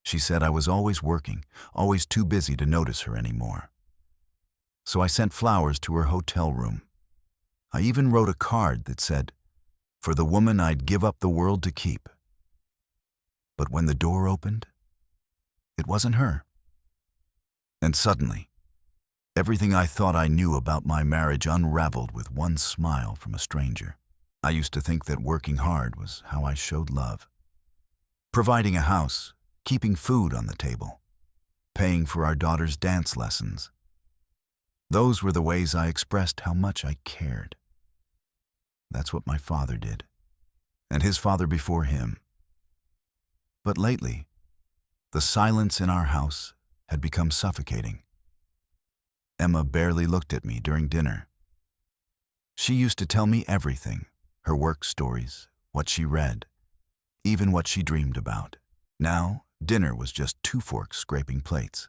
She said I was always working, always too busy to notice her anymore. So I sent flowers to her hotel room. I even wrote a card that said, "For the woman I'd give up the world to keep." But when the door opened, it wasn't her. And suddenly, everything I thought I knew about my marriage unraveled with one smile from a stranger. I used to think that working hard was how I showed love. Providing a house, keeping food on the table, paying for our daughter's dance lessons. Those were the ways I expressed how much I cared. That's what my father did, and his father before him. But lately, the silence in our house had become suffocating. Emma barely looked at me during dinner. She used to tell me everything, her work stories, what she read, even what she dreamed about. Now, dinner was just two forks scraping plates,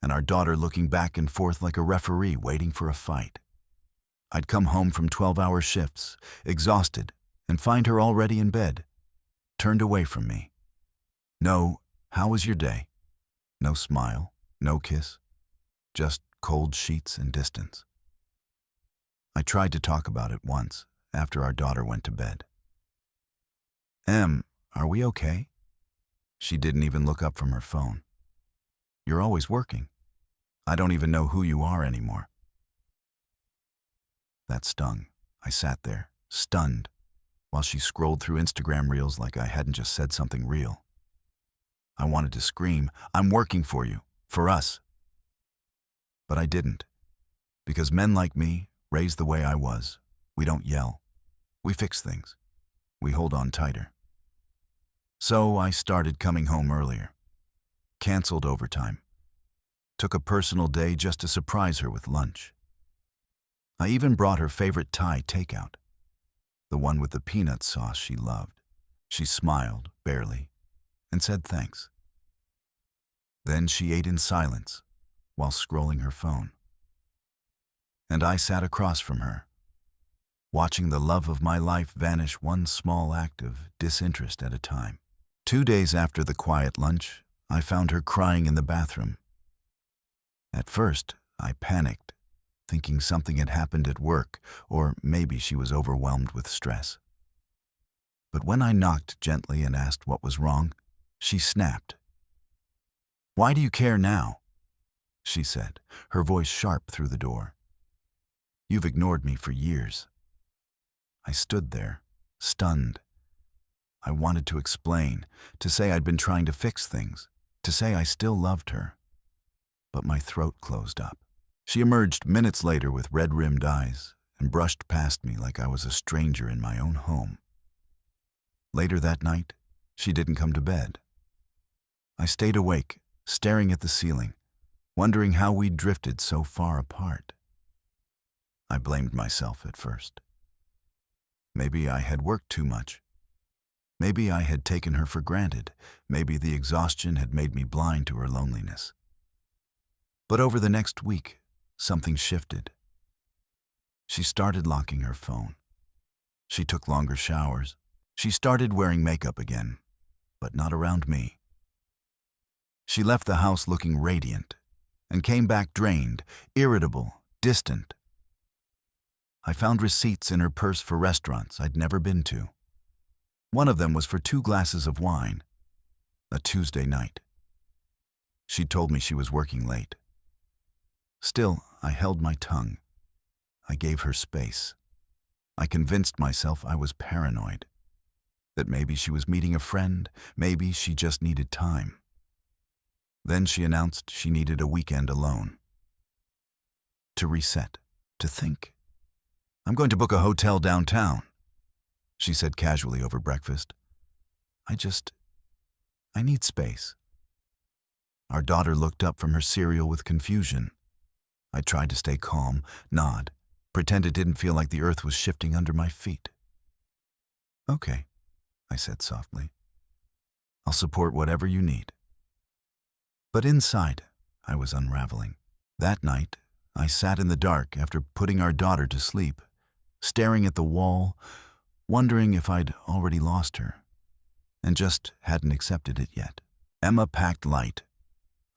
and our daughter looking back and forth like a referee waiting for a fight. I'd come home from 12-hour shifts, exhausted, and find her already in bed, turned away from me. No, "How was your day?" No smile, no kiss, just cold sheets and distance. I tried to talk about it once, after our daughter went to bed. "Em, are we okay?" She didn't even look up from her phone. "You're always working. I don't even know who you are anymore." That stung. I sat there, stunned, while she scrolled through Instagram reels like I hadn't just said something real. I wanted to scream, "I'm working for you, for us." But I didn't, because men like me, raised the way I was, we don't yell. We fix things. We hold on tighter. So I started coming home earlier, canceled overtime, took a personal day just to surprise her with lunch. I even brought her favorite Thai takeout, the one with the peanut sauce she loved. She smiled, barely, and said thanks. Then she ate in silence while scrolling her phone. And I sat across from her, watching the love of my life vanish one small act of disinterest at a time. 2 days after the quiet lunch, I found her crying in the bathroom. At first, I panicked, thinking something had happened at work, or maybe she was overwhelmed with stress. But when I knocked gently and asked what was wrong, she snapped. "Why do you care now?" she said, her voice sharp through the door. "You've ignored me for years." I stood there, stunned. I wanted to explain, to say I'd been trying to fix things, to say I still loved her. But my throat closed up. She emerged minutes later with red-rimmed eyes and brushed past me like I was a stranger in my own home. Later that night, she didn't come to bed. I stayed awake, staring at the ceiling, wondering how we'd drifted so far apart. I blamed myself at first. Maybe I had worked too much. Maybe I had taken her for granted. Maybe the exhaustion had made me blind to her loneliness. But over the next week, something shifted. She started locking her phone. She took longer showers. She started wearing makeup again, but not around me. She left the house looking radiant and came back drained, irritable, distant. I found receipts in her purse for restaurants I'd never been to. One of them was for 2 glasses of wine, a Tuesday night. She told me she was working late. Still, I held my tongue. I gave her space. I convinced myself I was paranoid, that maybe she was meeting a friend, maybe she just needed time. Then she announced she needed a weekend alone. To reset, to think. "I'm going to book a hotel downtown," she said casually over breakfast. I need space." Our daughter looked up from her cereal with confusion. I tried to stay calm, nod, pretend it didn't feel like the earth was shifting under my feet. "Okay," I said softly. "I'll support whatever you need." But inside, I was unraveling. That night, I sat in the dark after putting our daughter to sleep, staring at the wall, wondering if I'd already lost her, and just hadn't accepted it yet. Emma packed light.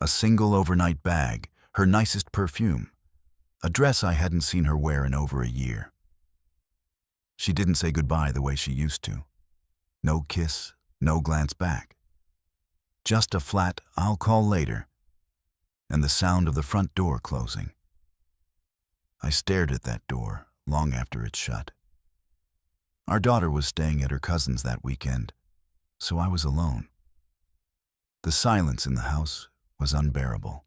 A single overnight bag, her nicest perfume, a dress I hadn't seen her wear in over a year. She didn't say goodbye the way she used to. No kiss, no glance back. Just a flat, "I'll call later," and the sound of the front door closing. I stared at that door long after it shut. Our daughter was staying at her cousin's that weekend, so I was alone. The silence in the house was unbearable.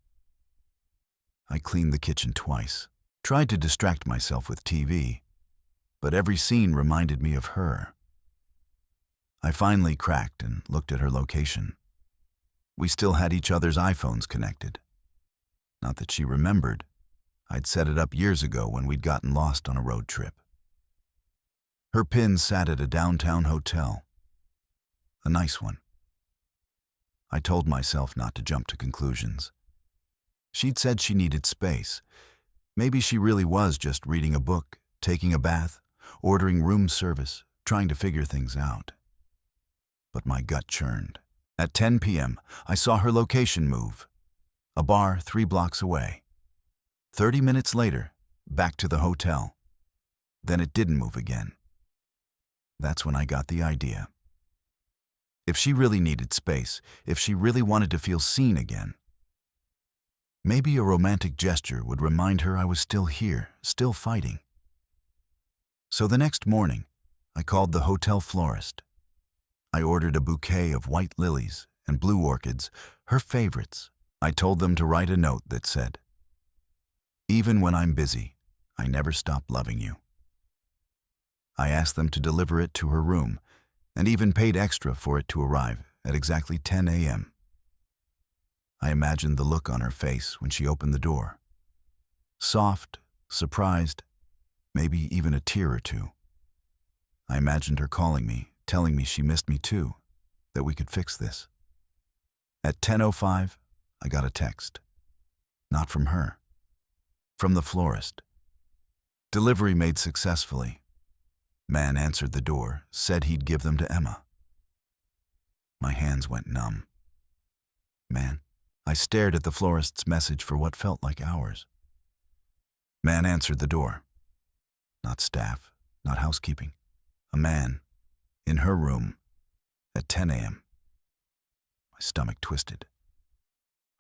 I cleaned the kitchen twice, tried to distract myself with TV, but every scene reminded me of her. I finally cracked and looked at her location. We still had each other's iPhones connected. Not that she remembered. I'd set it up years ago when we'd gotten lost on a road trip. Her pin sat at a downtown hotel. A nice one. I told myself not to jump to conclusions. She'd said she needed space. Maybe she really was just reading a book, taking a bath, ordering room service, trying to figure things out. But my gut churned. At 10 p.m., I saw her location move. A bar 3 blocks away. 30 minutes later, back to the hotel. Then it didn't move again. That's when I got the idea. If she really needed space, if she really wanted to feel seen again, maybe a romantic gesture would remind her I was still here, still fighting. So the next morning, I called the hotel florist. I ordered a bouquet of white lilies and blue orchids, her favorites. I told them to write a note that said, "Even when I'm busy, I never stop loving you." I asked them to deliver it to her room, and even paid extra for it to arrive at exactly 10 a.m. I imagined the look on her face when she opened the door. Soft, surprised, maybe even a tear or two. I imagined her calling me, telling me she missed me too, that we could fix this. At 10:05, I got a text. Not from her. From the florist. Delivery made successfully. Man answered the door, said he'd give them to Emma. My hands went numb. Man. I stared at the florist's message for what felt like hours. Man answered the door. Not staff, not housekeeping. A man. In her room. At 10 a.m. My stomach twisted.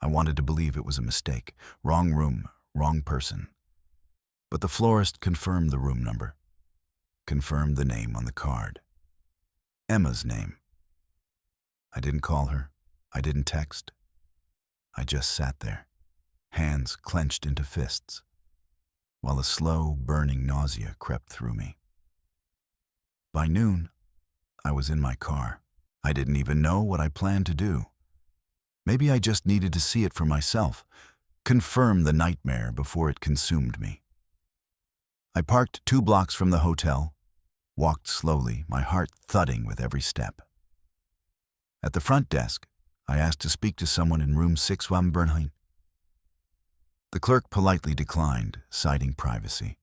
I wanted to believe it was a mistake. Wrong room, wrong person. But the florist confirmed the room number. Confirmed the name on the card. Emma's name. I didn't call her. I didn't text. I just sat there, hands clenched into fists, while a slow, burning nausea crept through me. By noon, I was in my car. I didn't even know what I planned to do. Maybe I just needed to see it for myself, confirm the nightmare before it consumed me. I parked 2 blocks from the hotel, walked slowly, my heart thudding with every step. At the front desk, I asked to speak to someone in room 619. The clerk politely declined, citing privacy.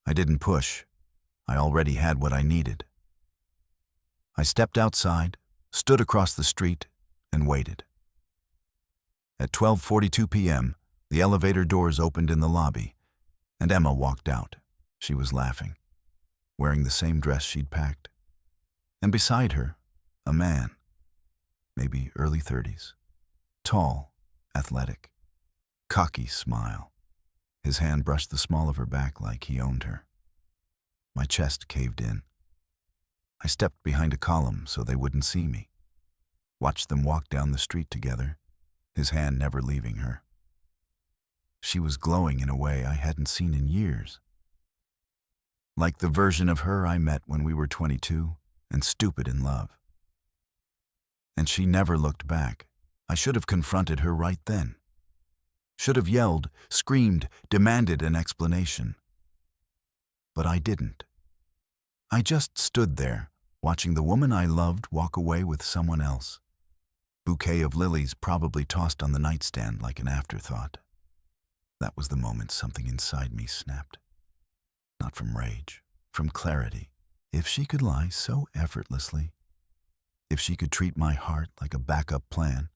I didn't push. I already had what I needed. I stepped outside, stood across the street, and waited. At 12:42 p.m., the elevator doors opened in the lobby, and Emma walked out. She was laughing, wearing the same dress she'd packed. And beside her, a man, maybe early 30s, tall, athletic, cocky smile. His hand brushed the small of her back like he owned her. My chest caved in. I stepped behind a column so they wouldn't see me. Watched them walk down the street together, his hand never leaving her. She was glowing in a way I hadn't seen in years. Like the version of her I met when we were 22 and stupid in love. And she never looked back. I should have confronted her right then. Should have yelled, screamed, demanded an explanation. But I didn't. I just stood there, watching the woman I loved walk away with someone else. Bouquet of lilies probably tossed on the nightstand like an afterthought. That was the moment something inside me snapped. Not from rage, from clarity. If she could lie so effortlessly, if she could treat my heart like a backup plan,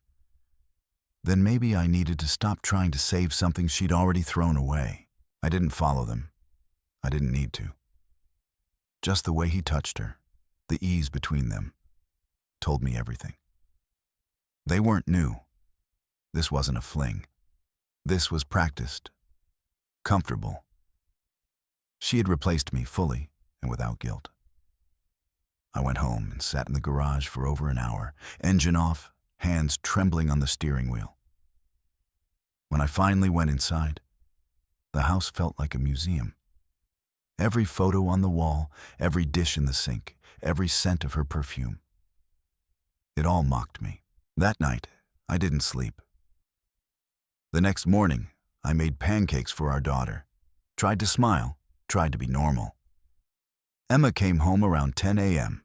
then maybe I needed to stop trying to save something she'd already thrown away. I didn't follow them. I didn't need to. Just the way he touched her, the ease between them, told me everything. They weren't new. This wasn't a fling. This was practiced, comfortable. She had replaced me fully and without guilt. I went home and sat in the garage for over an hour, engine off, hands trembling on the steering wheel. When I finally went inside, the house felt like a museum. Every photo on the wall, every dish in the sink, every scent of her perfume. It all mocked me. That night, I didn't sleep. The next morning, I made pancakes for our daughter, tried to smile, tried to be normal. Emma came home around 10 a.m.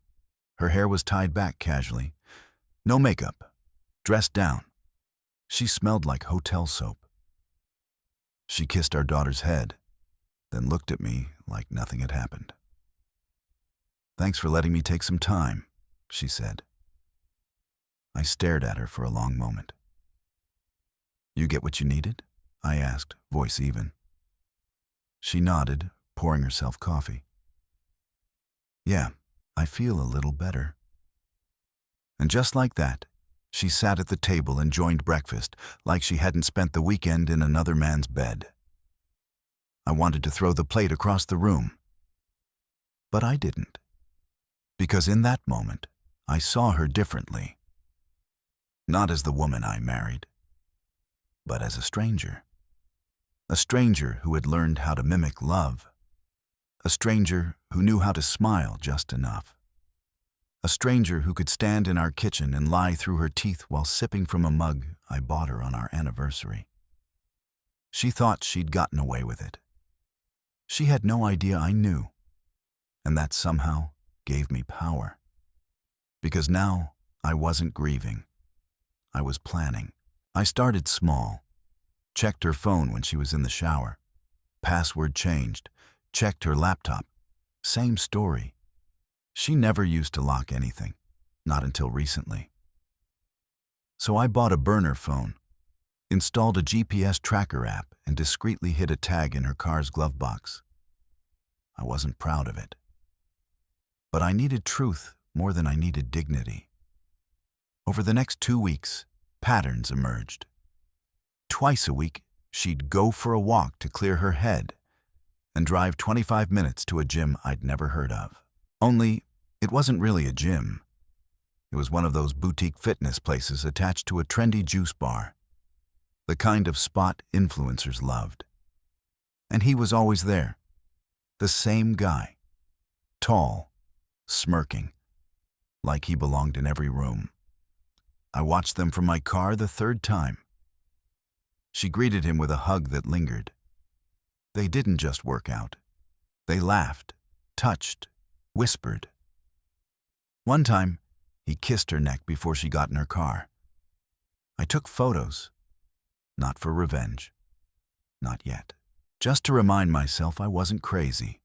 Her hair was tied back casually. No makeup. Dressed down. She smelled like hotel soap. She kissed our daughter's head, then looked at me like nothing had happened. "Thanks for letting me take some time," she said. I stared at her for a long moment. "You get what you needed?" I asked, voice even. She nodded, pouring herself coffee. "Yeah, I feel a little better." And just like that, she sat at the table and joined breakfast like she hadn't spent the weekend in another man's bed. I wanted to throw the plate across the room, but I didn't, because in that moment, I saw her differently. Not as the woman I married, but as a stranger. A stranger who had learned how to mimic love. A stranger who knew how to smile just enough. A stranger who could stand in our kitchen and lie through her teeth while sipping from a mug I bought her on our anniversary. She thought she'd gotten away with it. She had no idea I knew, and that somehow gave me power. Because now I wasn't grieving. I was planning. I started small. Checked her phone when she was in the shower. Password changed. Checked her laptop. Same story. She never used to lock anything, not until recently. So I bought a burner phone, installed a GPS tracker app, and discreetly hid a tag in her car's glove box. I wasn't proud of it. But I needed truth more than I needed dignity. Over the next 2 weeks, patterns emerged. Twice a week, she'd go for a walk to clear her head and drive 25 minutes to a gym I'd never heard of. Only, it wasn't really a gym. It was one of those boutique fitness places attached to a trendy juice bar. The kind of spot influencers loved. And he was always there. The same guy. Tall, smirking, like he belonged in every room. I watched them from my car the third time. She greeted him with a hug that lingered. They didn't just work out. They laughed, touched, whispered. One time, he kissed her neck before she got in her car. I took photos, not for revenge, not yet. Just to remind myself I wasn't crazy,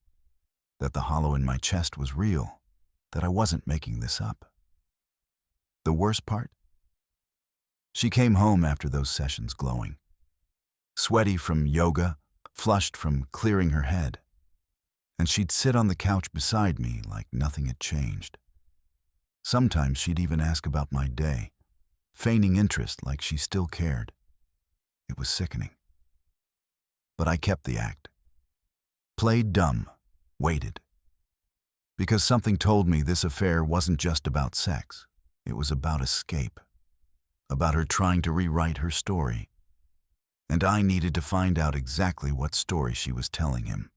that the hollow in my chest was real, that I wasn't making this up. The worst part? She came home after those sessions glowing. Sweaty from yoga, flushed from clearing her head. And she'd sit on the couch beside me like nothing had changed. Sometimes she'd even ask about my day, feigning interest like she still cared. It was sickening. But I kept the act. Played dumb, waited. Because something told me this affair wasn't just about sex. It was about escape. About her trying to rewrite her story. And I needed to find out exactly what story she was telling him.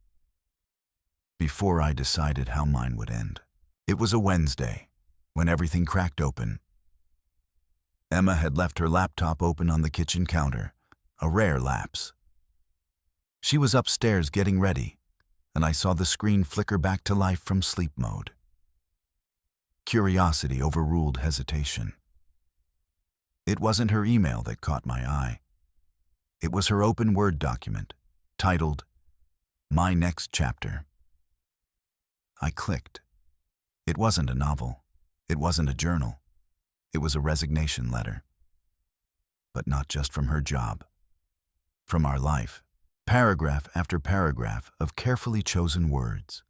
Before I decided how mine would end. It was a Wednesday, when everything cracked open. Emma had left her laptop open on the kitchen counter, a rare lapse. She was upstairs getting ready, and I saw the screen flicker back to life from sleep mode. Curiosity overruled hesitation. It wasn't her email that caught my eye. It was her open Word document, titled, My Next Chapter. I clicked. It wasn't a novel. It wasn't a journal. It was a resignation letter. But not just from her job. From our life. Paragraph after paragraph of carefully chosen words.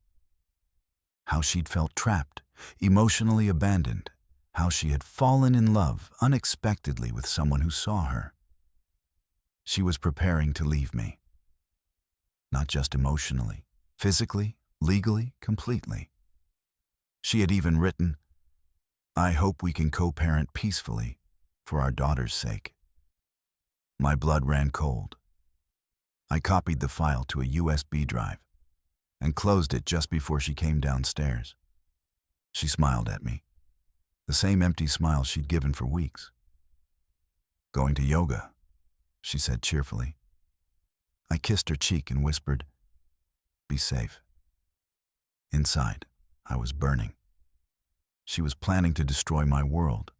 How she'd felt trapped, emotionally abandoned. How she had fallen in love unexpectedly with someone who saw her. She was preparing to leave me. Not just emotionally, physically, legally, completely. She had even written, "I hope we can co-parent peacefully for our daughter's sake." My blood ran cold. I copied the file to a USB drive and closed it just before she came downstairs. She smiled at me, the same empty smile she'd given for weeks. "Going to yoga," she said cheerfully. I kissed her cheek and whispered, "Be safe." Inside, I was burning. She was planning to destroy my world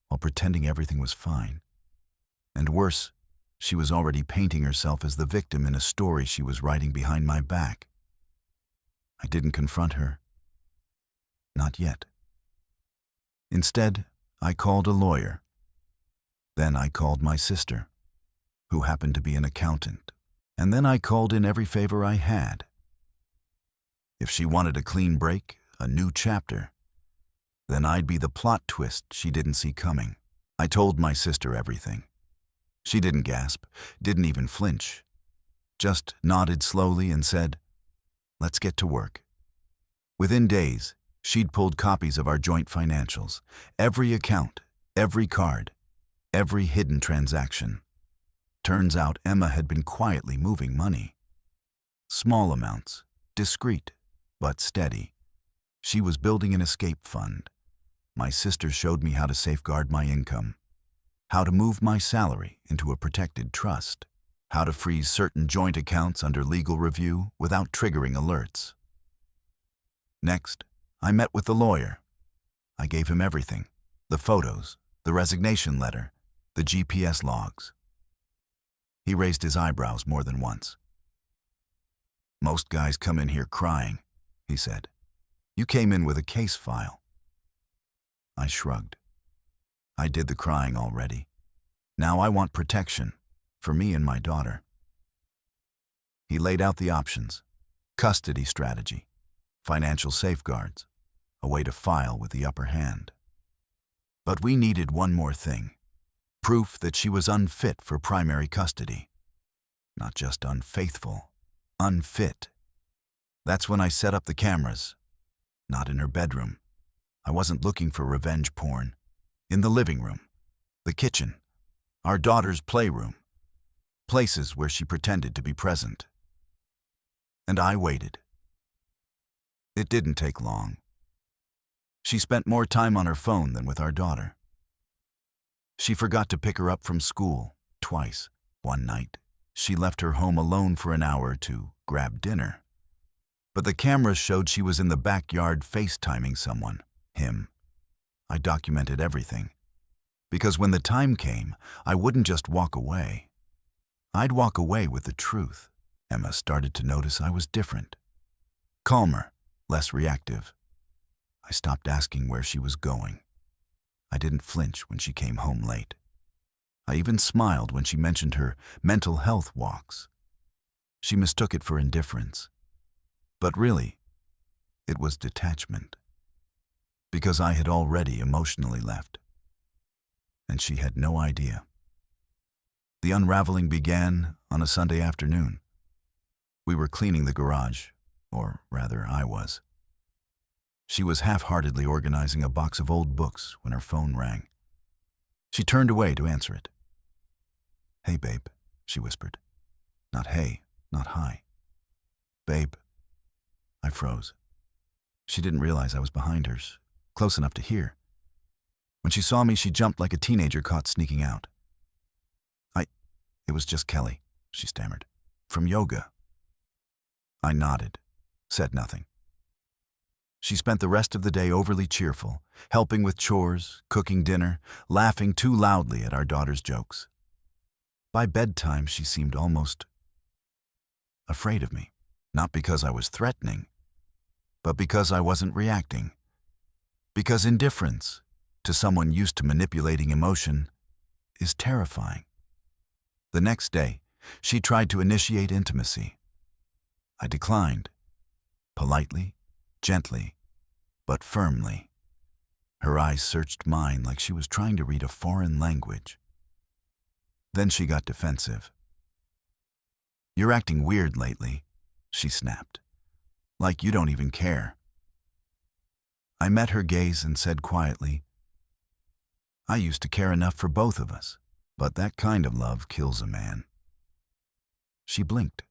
while pretending everything was fine. And worse, she was already painting herself as the victim in a story she was writing behind my back. I didn't confront her. Not yet. Instead, I called a lawyer. Then I called my sister, who happened to be an accountant. And then I called in every favor I had. If she wanted a clean break, a new chapter, then I'd be the plot twist she didn't see coming. I told my sister everything. She didn't gasp, didn't even flinch, just nodded slowly and said, "Let's get to work." Within days, she'd pulled copies of our joint financials, every account, every card, every hidden transaction. Turns out Emma had been quietly moving money. Small amounts, discreet, but steady. She was building an escape fund. My sister showed me how to safeguard my income, how to move my salary into a protected trust, how to freeze certain joint accounts under legal review without triggering alerts. Next, I met with the lawyer. I gave him everything: the photos, the resignation letter, the GPS logs. He raised his eyebrows more than once. "Most guys come in here crying," he said. "You came in with a case file." I shrugged. I did the crying already. Now I want protection, for me and my daughter. He laid out the options: custody strategy, financial safeguards, a way to file with the upper hand. But we needed one more thing: proof that she was unfit for primary custody. Not just unfaithful, unfit. That's when I set up the cameras. Not in her bedroom. I wasn't looking for revenge porn. In the living room, the kitchen, our daughter's playroom, places where she pretended to be present. And I waited. It didn't take long. She spent more time on her phone than with our daughter. She forgot to pick her up from school twice. One night, she left her home alone for an hour to grab dinner. But the cameras showed she was in the backyard FaceTiming someone, him. I documented everything. Because when the time came, I wouldn't just walk away. I'd walk away with the truth. Emma started to notice I was different. Calmer, less reactive. I stopped asking where she was going. I didn't flinch when she came home late. I even smiled when she mentioned her mental health walks. She mistook it for indifference. But really, it was detachment. Because I had already emotionally left. And she had no idea. The unraveling began on a Sunday afternoon. We were cleaning the garage, or rather I was. She was half-heartedly organizing a box of old books when her phone rang. She turned away to answer it. "Hey, babe," she whispered. Not hey, not hi. "Babe." I froze. She didn't realize I was behind her, close enough to hear. When she saw me, she jumped like a teenager caught sneaking out. It was just Kelly," she stammered. "From yoga." I nodded, said nothing. She spent the rest of the day overly cheerful, helping with chores, cooking dinner, laughing too loudly at our daughter's jokes. By bedtime, she seemed almost afraid of me, not because I was threatening, but because I wasn't reacting. Because indifference, to someone used to manipulating emotion is terrifying. The next day, she tried to initiate intimacy. I declined, politely, gently, but firmly. Her eyes searched mine like she was trying to read a foreign language. Then she got defensive. "You're acting weird lately," she snapped. "Like you don't even care." I met her gaze and said quietly, "I used to care enough for both of us, but that kind of love kills a man." She blinked,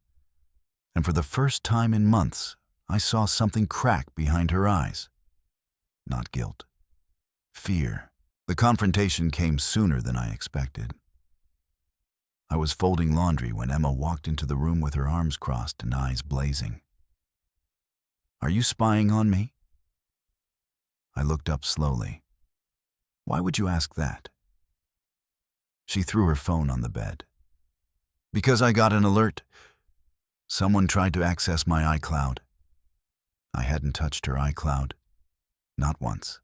and for the first time in months, I saw something crack behind her eyes. Not guilt. Fear. The confrontation came sooner than I expected. I was folding laundry when Emma walked into the room with her arms crossed and eyes blazing. "Are you spying on me?" I looked up slowly. "Why would you ask that?" She threw her phone on the bed. "Because I got an alert. Someone tried to access my iCloud." I hadn't touched her iCloud. Not once.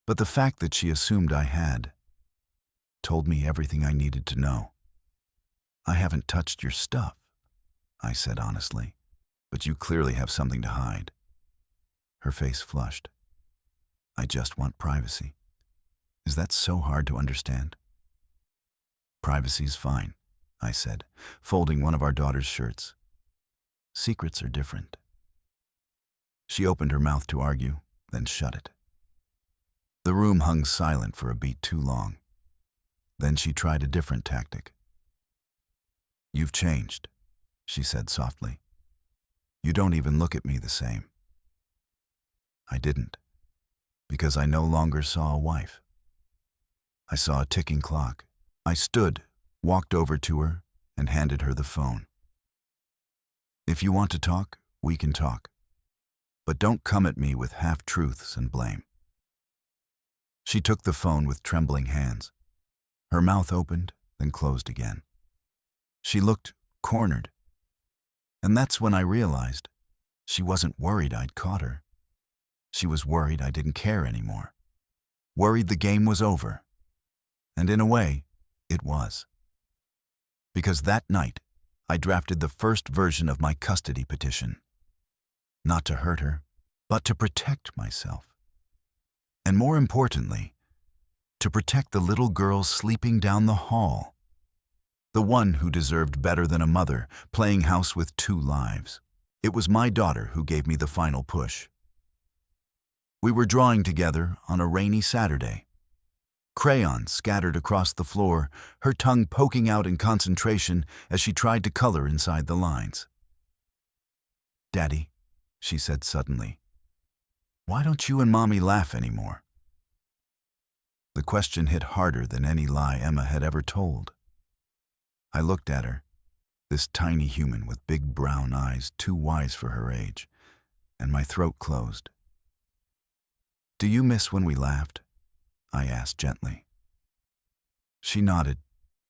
But the fact that she assumed I had told me everything I needed to know. "I haven't touched your stuff," I said honestly, "but you clearly have something to hide." Her face flushed. "I just want privacy. Is that so hard to understand?" "Privacy's fine," I said, folding one of our daughter's shirts. "Secrets are different." She opened her mouth to argue, then shut it. The room hung silent for a beat too long. Then she tried a different tactic. "You've changed," she said softly. "You don't even look at me the same." I didn't, because I no longer saw a wife. I saw a ticking clock. I stood, walked over to her, and handed her the phone. "If you want to talk, we can talk. But don't come at me with half-truths and blame." She took the phone with trembling hands. Her mouth opened, then closed again. She looked cornered. And that's when I realized she wasn't worried I'd caught her. She was worried I didn't care anymore. Worried the game was over. And in a way, it was. Because that night, I drafted the first version of my custody petition. Not to hurt her, but to protect myself. And more importantly, to protect the little girl sleeping down the hall. The one who deserved better than a mother, playing house with two lives. It was my daughter who gave me the final push. We were drawing together on a rainy Saturday. Crayons scattered across the floor, her tongue poking out in concentration as she tried to color inside the lines. "Daddy," she said suddenly, "why don't you and Mommy laugh anymore?" The question hit harder than any lie Emma had ever told. I looked at her, this tiny human with big brown eyes too wise for her age, and my throat closed. "Do you miss when we laughed?" I asked gently. She nodded.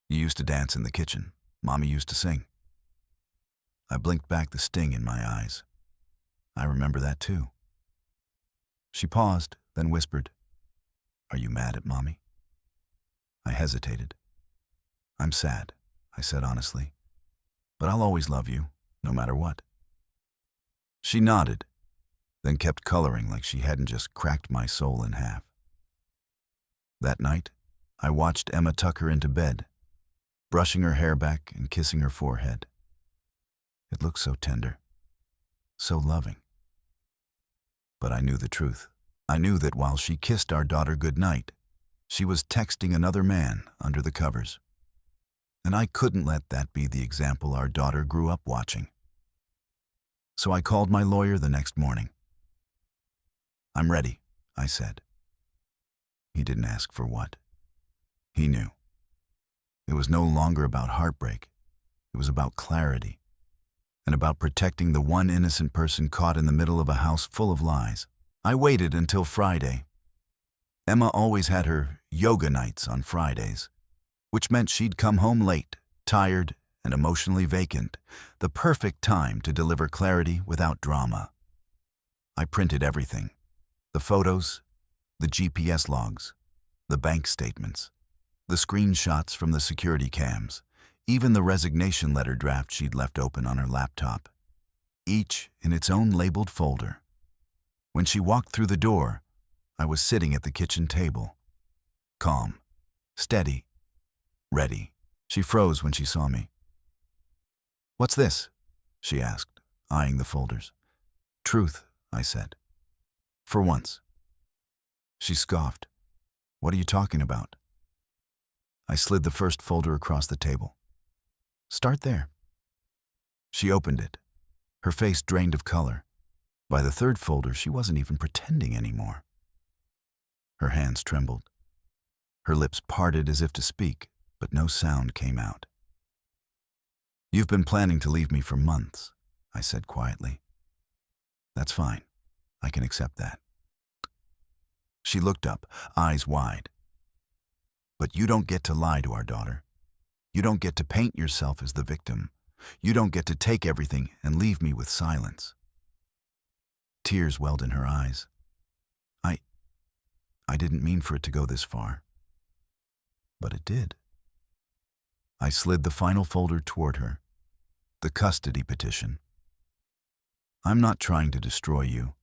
"You used to dance in the kitchen. Mommy used to sing." I blinked back the sting in my eyes. "I remember that too." She paused, then whispered, "Are you mad at Mommy?" I hesitated. "I'm sad," I said honestly, "but I'll always love you, no matter what." She nodded, then kept coloring like she hadn't just cracked my soul in half. That night, I watched Emma tuck her into bed, brushing her hair back and kissing her forehead. It looked so tender, so loving. But I knew the truth. I knew that while she kissed our daughter goodnight, she was texting another man under the covers. And I couldn't let that be the example our daughter grew up watching. So I called my lawyer the next morning. "I'm ready," I said. He didn't ask for what. He knew. It was no longer about heartbreak. It was about clarity, and about protecting the one innocent person caught in the middle of a house full of lies. I waited until Friday. Emma always had her yoga nights on Fridays, which meant she'd come home late, tired, and emotionally vacant, the perfect time to deliver clarity without drama. I printed everything: the photos, The GPS logs, the bank statements, the screenshots from the security cams, even the resignation letter draft she'd left open on her laptop, each in its own labeled folder. When she walked through the door, I was sitting at the kitchen table, calm, steady, ready. She froze when she saw me. "What's this?" she asked, eyeing the folders. "Truth," I said. "For once." She scoffed. "What are you talking about?" I slid the first folder across the table. "Start there." She opened it, her face drained of color. By the third folder, she wasn't even pretending anymore. Her hands trembled. Her lips parted as if to speak, but no sound came out. "You've been planning to leave me for months," I said quietly. "That's fine. I can accept that." She looked up, eyes wide. "But you don't get to lie to our daughter. You don't get to paint yourself as the victim. You don't get to take everything and leave me with silence." Tears welled in her eyes. I didn't mean for it to go this far. But it did. I slid the final folder toward her, the custody petition. "I'm not trying to destroy you,"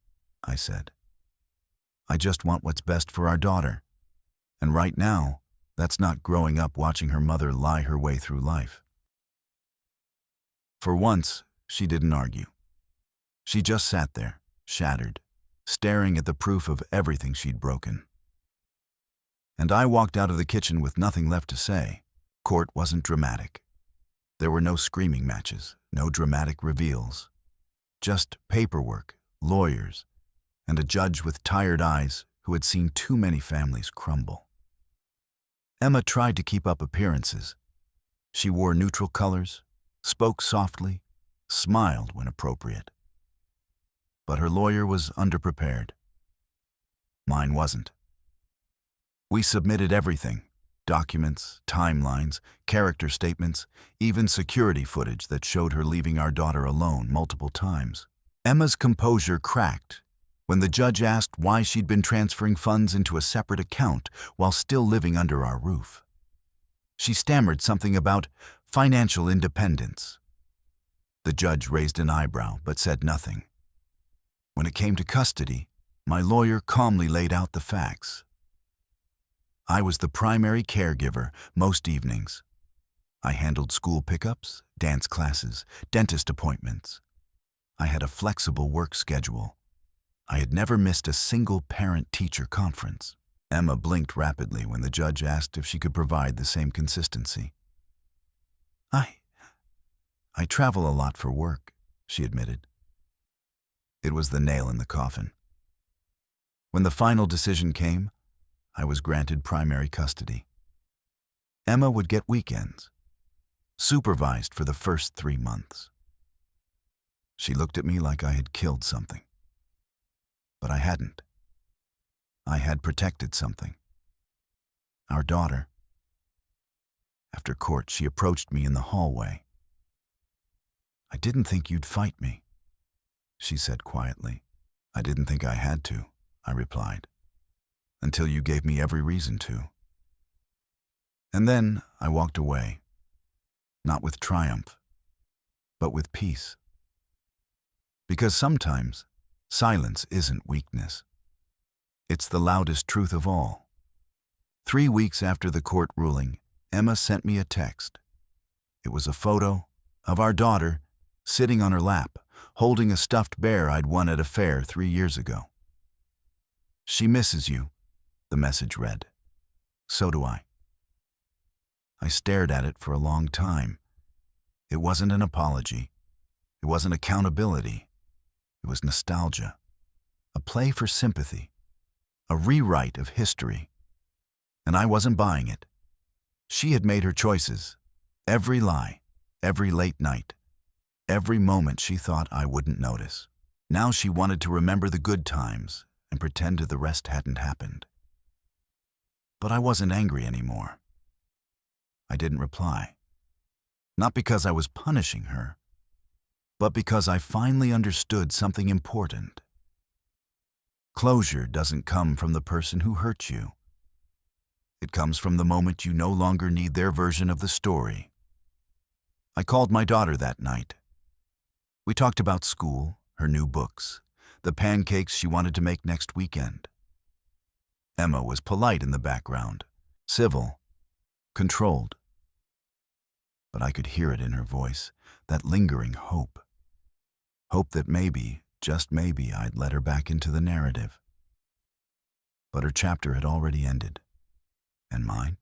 I said. "I just want what's best for our daughter. And right now, that's not growing up watching her mother lie her way through life." For once, she didn't argue. She just sat there, shattered, staring at the proof of everything she'd broken. And I walked out of the kitchen with nothing left to say. Court wasn't dramatic. There were no screaming matches, no dramatic reveals. Just paperwork, lawyers, and a judge with tired eyes who had seen too many families crumble. Emma tried to keep up appearances. She wore neutral colors, spoke softly, smiled when appropriate. But her lawyer was underprepared. Mine wasn't. We submitted everything: documents, timelines, character statements, even security footage that showed her leaving our daughter alone multiple times. Emma's composure cracked when the judge asked why she'd been transferring funds into a separate account while still living under our roof. She stammered something about financial independence. The judge raised an eyebrow but said nothing. When it came to custody, my lawyer calmly laid out the facts. I was the primary caregiver most evenings. I handled school pickups, dance classes, dentist appointments. I had a flexible work schedule. I had never missed a single parent-teacher conference. Emma blinked rapidly when the judge asked if she could provide the same consistency. I travel a lot for work," she admitted. It was the nail in the coffin. When the final decision came, I was granted primary custody. Emma would get weekends, supervised for the first 3 months. She looked at me like I had killed something. But I hadn't. I had protected something. Our daughter. After court, she approached me in the hallway. "I didn't think you'd fight me," she said quietly. "I didn't think I had to," I replied, "until you gave me every reason to." And then I walked away, not with triumph, but with peace. Because sometimes silence isn't weakness. It's the loudest truth of all. 3 weeks after the court ruling, Emma sent me a text. It was a photo of our daughter sitting on her lap, holding a stuffed bear I'd won at a fair 3 years ago. "She misses you," the message read. "So do I." I stared at it for a long time. It wasn't an apology. It wasn't accountability. It was nostalgia. A play for sympathy. A rewrite of history. And I wasn't buying it. She had made her choices. Every lie, every late night, every moment she thought I wouldn't notice. Now she wanted to remember the good times and pretend the rest hadn't happened. But I wasn't angry anymore. I didn't reply. Not because I was punishing her, but because I finally understood something important. Closure doesn't come from the person who hurt you. It comes from the moment you no longer need their version of the story. I called my daughter that night. We talked about school, her new books, the pancakes she wanted to make next weekend. Emma was polite in the background, civil, controlled. But I could hear it in her voice, that lingering hope. Hope that maybe, just maybe, I'd let her back into the narrative. But her chapter had already ended. And mine?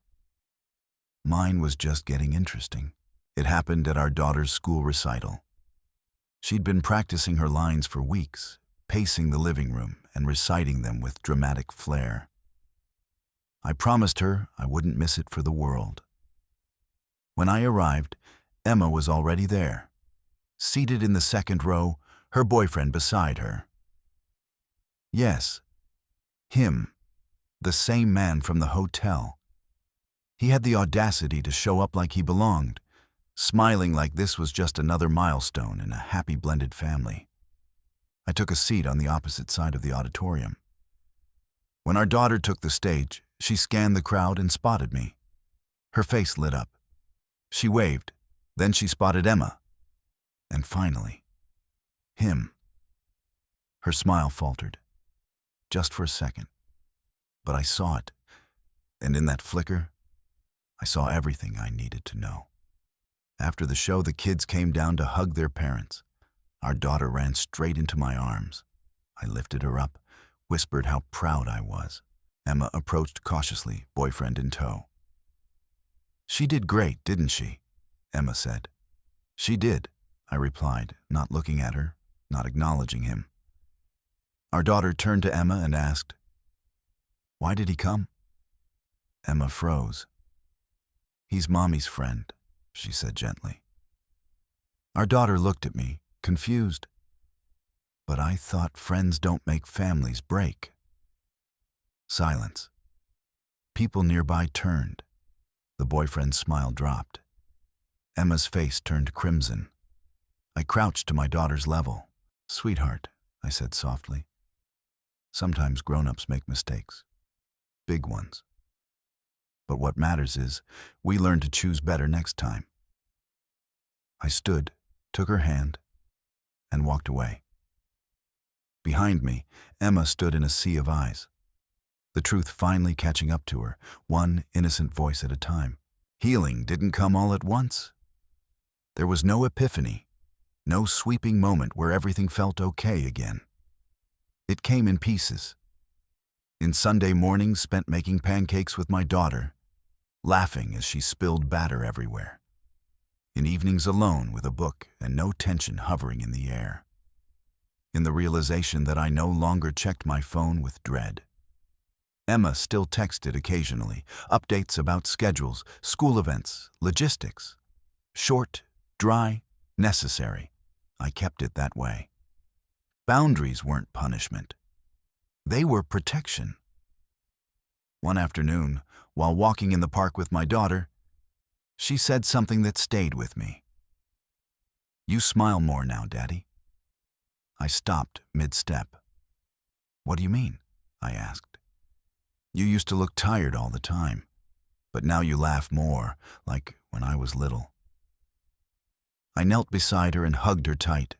Mine was just getting interesting. It happened at our daughter's school recital. She'd been practicing her lines for weeks, pacing the living room and reciting them with dramatic flair. I promised her I wouldn't miss it for the world. When I arrived, Emma was already there, seated in the second row, her boyfriend beside her. Yes, him, the same man from the hotel. He had the audacity to show up like he belonged, smiling like this was just another milestone in a happy blended family. I took a seat on the opposite side of the auditorium. When our daughter took the stage, she scanned the crowd and spotted me. Her face lit up. She waved, then she spotted Emma. And finally, him. Her smile faltered, just for a second. But I saw it, and in that flicker, I saw everything I needed to know. After the show, the kids came down to hug their parents. Our daughter ran straight into my arms. I lifted her up, whispered how proud I was. Emma approached cautiously, boyfriend in tow. "She did great, didn't she?" Emma said. "She did," I replied, not looking at her, not acknowledging him. Our daughter turned to Emma and asked, "Why did he come?" Emma froze. "He's Mommy's friend," she said gently. Our daughter looked at me, confused. But I thought friends don't make families break. Silence. People nearby turned. The boyfriend's smile dropped. Emma's face turned crimson. I crouched to my daughter's level. "Sweetheart," I said softly. "Sometimes grown-ups make mistakes. Big ones. But what matters is we learn to choose better next time." I stood, took her hand, and walked away. Behind me, Emma stood in a sea of eyes. The truth finally catching up to her, one innocent voice at a time. Healing didn't come all at once. There was no epiphany, no sweeping moment where everything felt okay again. It came in pieces. In Sunday mornings spent making pancakes with my daughter, laughing as she spilled batter everywhere. In evenings alone with a book and no tension hovering in the air. In the realization that I no longer checked my phone with dread. Emma still texted occasionally, updates about schedules, school events, logistics. Short, dry, necessary. I kept it that way. Boundaries weren't punishment. They were protection. One afternoon, while walking in the park with my daughter, she said something that stayed with me. "You smile more now, Daddy." I stopped mid-step. "What do you mean?" I asked. "You used to look tired all the time, but now you laugh more, like when I was little." I knelt beside her and hugged her tight,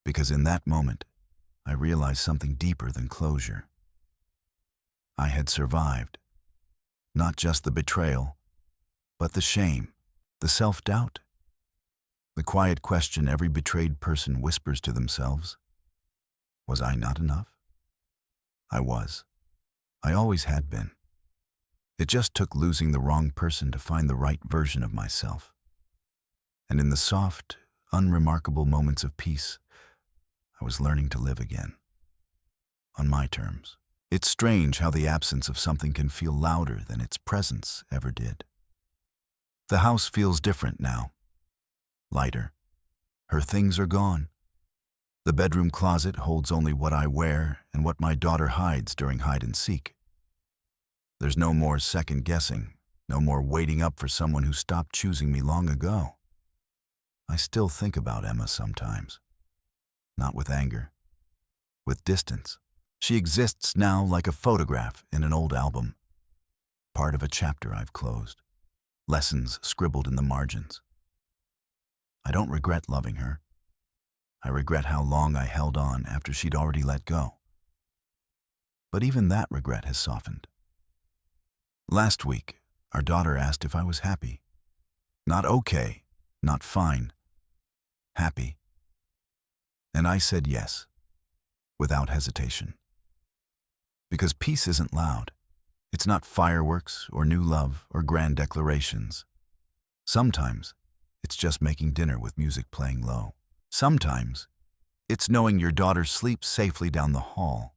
because in that moment, I realized something deeper than closure. I had survived. Not just the betrayal, but the shame, the self-doubt. The quiet question every betrayed person whispers to themselves. Was I not enough? I was. I always had been. It just took losing the wrong person to find the right version of myself. And in the soft, unremarkable moments of peace, I was learning to live again. On my terms. It's strange how the absence of something can feel louder than its presence ever did. The house feels different now. Lighter. Her things are gone. The bedroom closet holds only what I wear and what my daughter hides during hide and seek. There's no more second guessing, no more waiting up for someone who stopped choosing me long ago. I still think about Emma sometimes. Not with anger, with distance. She exists now like a photograph in an old album, part of a chapter I've closed, lessons scribbled in the margins. I don't regret loving her. I regret how long I held on after she'd already let go. But even that regret has softened. Last week, our daughter asked if I was happy. Not okay, not fine, happy. And I said yes, without hesitation. Because peace isn't loud. It's not fireworks or new love or grand declarations. Sometimes, it's just making dinner with music playing low. Sometimes, it's knowing your daughter sleeps safely down the hall.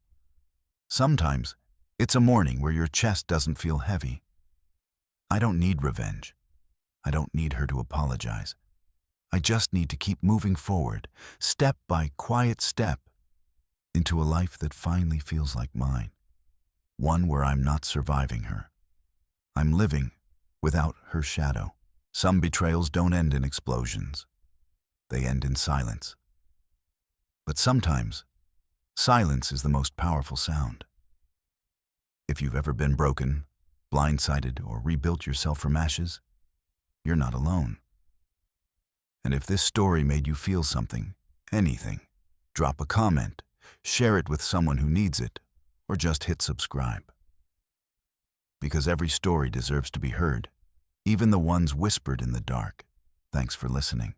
Sometimes, it's a morning where your chest doesn't feel heavy. I don't need revenge. I don't need her to apologize. I just need to keep moving forward, step by quiet step, into a life that finally feels like mine. One where I'm not surviving her. I'm living without her shadow. Some betrayals don't end in explosions. They end in silence. But sometimes, silence is the most powerful sound. If you've ever been broken, blindsided, or rebuilt yourself from ashes, you're not alone. And if this story made you feel something, anything, drop a comment, share it with someone who needs it, or just hit subscribe. Because every story deserves to be heard, even the ones whispered in the dark. Thanks for listening.